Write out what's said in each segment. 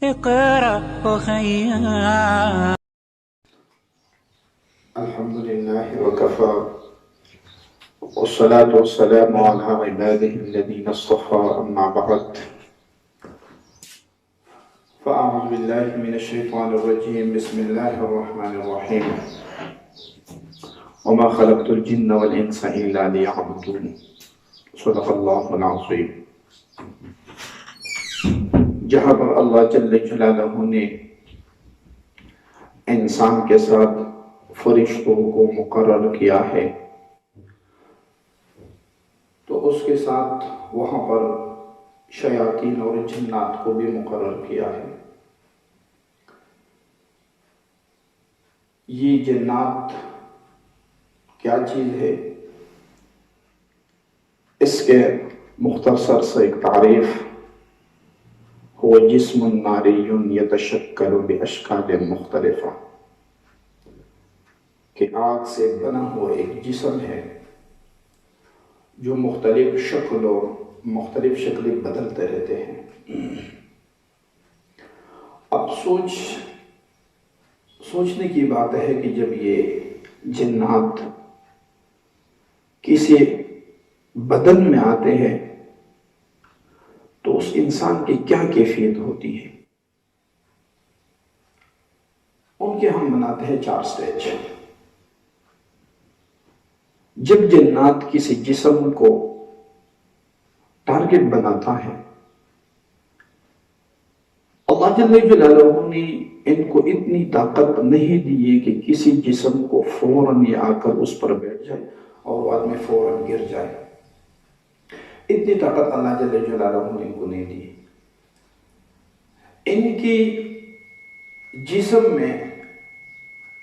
اقرأ وخيا. الحمد لله وكفى والصلاة والسلام على عباده الذين اصطفى أما بعد فأعوذ بالله من الشيطان الرجيم بسم الله الرحمن الرحيم وما خلقت الجن والإنس إلا ليعبدون صدق الله العظيم. جہاں پر اللہ جل جلالہ نے انسان کے ساتھ فرشتوں کو مقرر کیا ہے تو اس کے ساتھ وہاں پر شیاطین اور جنات کو بھی مقرر کیا ہے. یہ جنات کیا چیز ہے؟ اس کے مختصر سے ایک تعریف هو جسم ناری یتشکل باشکال مختلفہ، کہ آگ سے بنا ہوا ایک جسم ہے جو مختلف مختلف شکلیں بدلتے رہتے ہیں. اب سوچنے کی بات ہے کہ جب یہ جنات کسی بدن میں آتے ہیں تو اس انسان کی کیا کیفیت ہوتی ہے. ان کے ہم بناتے ہیں 4 سٹیج. جب جنات کسی جسم کو ٹارگٹ بناتا ہے، اللہ جل جلالہ نے ان کو اتنی طاقت نہیں دی ہے کہ کسی جسم کو فوراً یہ آ کر اس پر بیٹھ جائے اور وہ آدمی فوراً گر جائے. اتنی طاقت اللہ جل جلالہ نے ان کو نہیں دی. ان کی جسم میں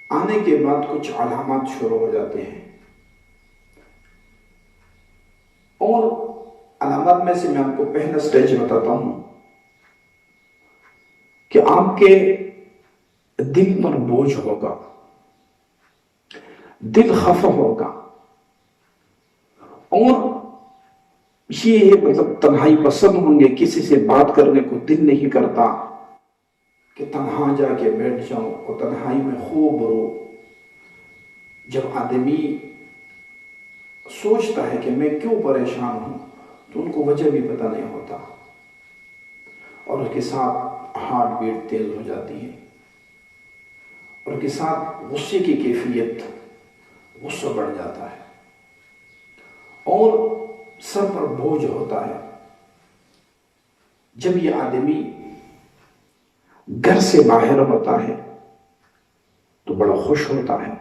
آنے کے بعد کچھ علامات شروع ہو جاتے ہیں، اور علامات میں سے میں آپ کو پہلا سٹیج بتاتا ہوں کہ آپ کے دل پر بوجھ ہوگا، دل خفا ہوگا، اور یہ مطلب تنہائی پسند ہوں گے، کسی سے بات کرنے کو دل نہیں کرتا کہ تنہا جا کے بیٹھ جاؤں اور تنہائی میں خوب رو. جب آدمی سوچتا ہے کہ میں کیوں پریشان ہوں تو ان کو وجہ بھی پتہ نہیں ہوتا، اور اس کے ساتھ ہارٹ بیٹ تیز ہو جاتی ہے، اور اس کے ساتھ غصے کی کیفیت، غصہ بڑھ جاتا ہے، اور سر پر بوجھ ہوتا ہے. جب یہ آدمی گھر سے باہر ہوتا ہے تو بڑا خوش ہوتا ہے،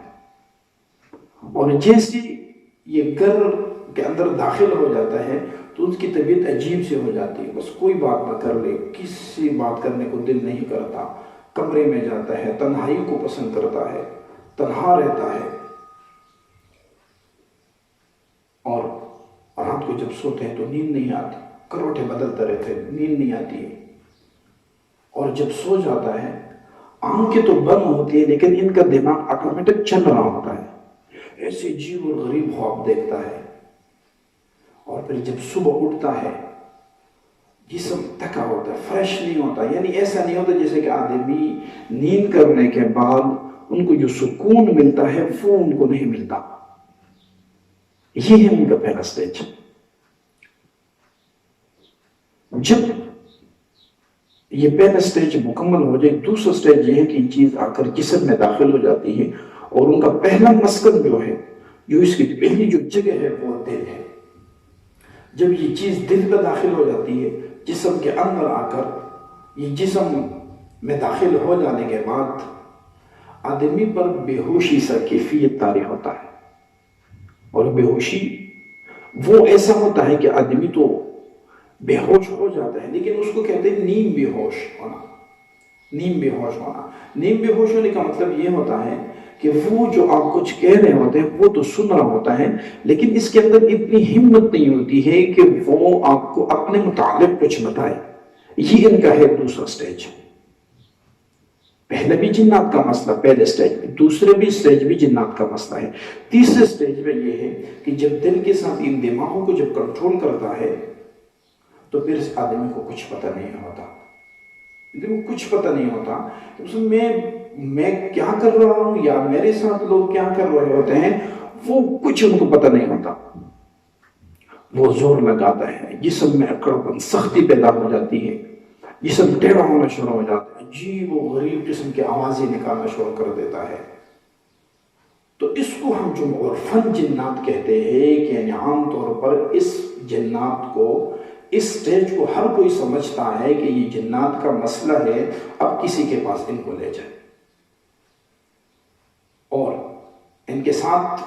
اور جیسے یہ گھر کے اندر داخل ہو جاتا ہے تو اس کی طبیعت عجیب سے ہو جاتی ہے. بس کوئی بات نہ کر لے، کسی بات کرنے کو دل نہیں کرتا، کمرے میں جاتا ہے، تنہائی کو پسند کرتا ہے، تنہا رہتا ہے، اور رات کو جب سوتے ہیں تو نیند نہیں آتی، کروٹیں بدلتے رہتے ہیں، نیند نہیں آتی ہے. اور جب سو جاتا ہے آنکھیں تو بند ہوتی ہے لیکن ان کا دماغ آٹومیٹک چل رہا ہوتا ہے، ایسے عجیب اور غریب خواب دیکھتا ہے. اور پھر جب صبح اٹھتا ہے جسم تھکا ہوتا ہے، فریش نہیں ہوتا، یعنی ایسا نہیں ہوتا جیسے کہ آدمی نیند کرنے کے بعد ان کو جو سکون ملتا ہے وہ ان کو نہیں ملتا. یہ ہے ان کا پہلا سٹیج. جب یہ پہلا سٹیج مکمل ہو جائے، دوسرا سٹیج یہ ہے کہ یہ چیز آ کر جسم میں داخل ہو جاتی ہے، اور ان کا پہلا مسکن جو ہے، جو اس کی پہلی جو جگہ ہے وہ دل ہے. جب یہ چیز دل میں داخل ہو جاتی ہے، جسم کے اندر آ کر یہ جسم میں داخل ہو جانے کے بعد آدمی پر بے ہوشی سا کیفیت طاری ہوتا ہے. اور بے ہوشی وہ ایسا ہوتا ہے کہ آدمی تو بے ہوش ہو جاتا ہے، لیکن اس کو کہتے ہیں نیم بے ہوش ہونا. نیم بے ہوش ہونا، نیم بے ہوش ہونے کا مطلب یہ ہوتا ہے کہ وہ جو آپ کچھ کہہ رہے ہوتے ہیں وہ تو سن رہا ہوتا ہے، لیکن اس کے اندر اتنی ہمت نہیں ہوتی ہے کہ وہ آپ کو اپنے متعلق کچھ بتائے. یہ ان کا ہے دوسرا سٹیج. پہلے بھی جنات کا مسئلہ پہلے سٹیج میں، دوسرے بھی سٹیج بھی جنات کا مسئلہ ہے. تیسرے سٹیج میں یہ ہے کہ جب دل کے ساتھ ان دماغوں کو جب کنٹرول کرتا ہے تو پھر اس آدمی کو کچھ پتہ نہیں ہوتا. لیکن کچھ پتہ نہیں ہوتا اس میں کیا کر رہا ہوں یا میرے ساتھ لوگ کیا کر رہے ہوتے ہیں، وہ کچھ ان کو پتہ نہیں ہوتا. وہ زور لگاتا ہے، جسم میں اکڑپن، سختی پیدا ہو جاتی ہے، جسم ٹیڑھا ہونا شروع ہو جاتا ہے، عجیب و غریب قسم کی آوازیں نکالنا شروع کر دیتا ہے. تو اس کو ہم جو عرفاً جنات کہتے ہیں کہ یعنی عام طور پر اس جنات کو، اس سٹیج کو ہر کوئی سمجھتا ہے کہ یہ جنات کا مسئلہ ہے، اب کسی کے پاس ان کو لے جائے اور ان کے ساتھ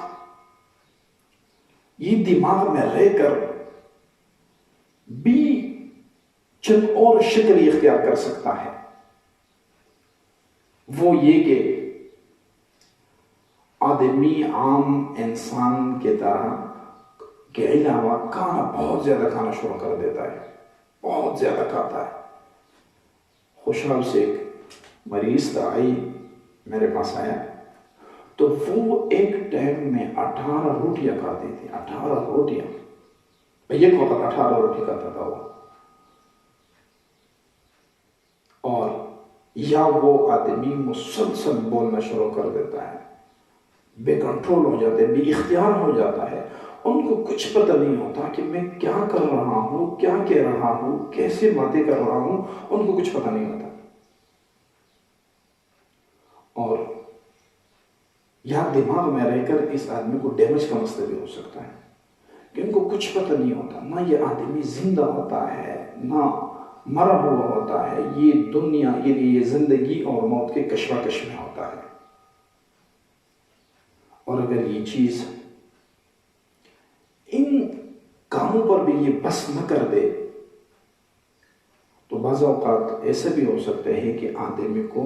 یہ دماغ میں رہ کر بھی چند اور شکل اختیار کر سکتا ہے. وہ یہ کہ آدمی عام انسان کے طرح کے علاوہ کھانا بہت زیادہ کھانا شروع کر دیتا ہے، بہت زیادہ کھاتا ہے. خوشحال سے ایک مریض تھا، میرے پاس آیا تو وہ ایک ٹائم میں 18 روٹیاں کھاتی تھی. 18 روٹیاں، ایک وقت 18 روٹی کھاتا تھا وہ. اور یا وہ آدمی مسلسل بولنا شروع کر دیتا ہے، بے کنٹرول ہو جاتے، بے اختیار ہو جاتا ہے. ان کو کچھ پتہ نہیں ہوتا کہ میں کیا کر رہا ہوں، کیا کہہ رہا ہوں، کیسے باتیں کر رہا ہوں، ان کو کچھ پتہ نہیں ہوتا. اور یا دماغ میں رہ کر اس آدمی کو ڈیمیج کا مسئلہ بھی ہو سکتا ہے کہ ان کو کچھ پتہ نہیں ہوتا، نہ یہ آدمی زندہ ہوتا ہے نہ مرا ہوا ہوتا ہے. یہ دنیا یہ زندگی اور موت کے کشمکش میں ہوتا ہے. اور اگر یہ چیز ان کاموں پر بھی یہ بس نہ کر دے تو بعض اوقات ایسا بھی ہو سکتا ہے کہ آدمی کو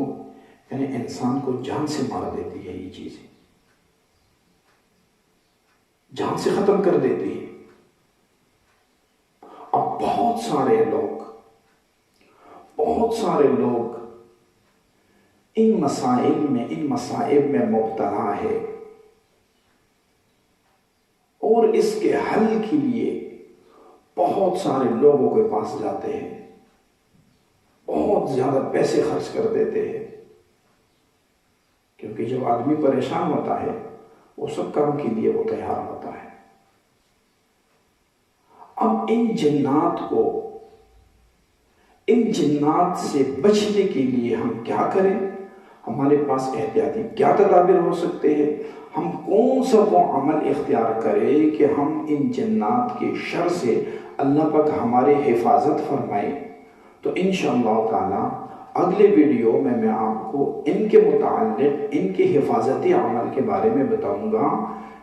یعنی انسان کو جان سے مار دیتی ہے، یہ چیزیں جان سے ختم کر دیتی ہے. اب بہت سارے لوگ ان مسائل میں مبتلا ہے اور اس کے حل کے لیے بہت سارے لوگوں کے پاس جاتے ہیں، بہت زیادہ پیسے خرچ کر دیتے ہیں، کیونکہ جب آدمی پریشان ہوتا ہے وہ سب کام کے لیے وہ تیار ہوتا ہے. اب ان جنات سے بچنے کے لیے ہم کیا کریں؟ ہمارے پاس احتیاطی کیا تدابیر ہو سکتے ہیں؟ ہم کون سا وہ عمل اختیار کریں کہ ہم ان جنات کے شر سے اللہ پاک ہمارے حفاظت فرمائے؟ تو انشاءاللہ تعالی اگلے ویڈیو میں آپ کو ان کے متعلق ان کے حفاظتی عمل کے بارے میں بتاؤں گا.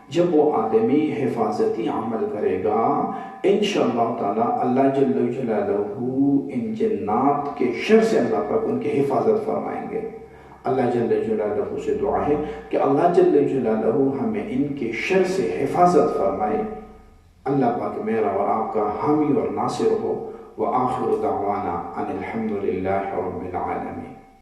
جب وہ آدمی حفاظتی عمل کرے گا انشاءاللہ تعالی اللہ جل جلالہ ان جنات کے شر سے اللہ پاک ان کی حفاظت فرمائیں گے. اللہ جل جلالہ سے دعا ہے کہ اللہ جل جلالہ ہمیں ان کے شر سے حفاظت فرمائے. اللہ پاک میرا اور آپ کا حامی اور ناصر ہو. وآخر دعوانا ان الحمد للہ رب العالمین.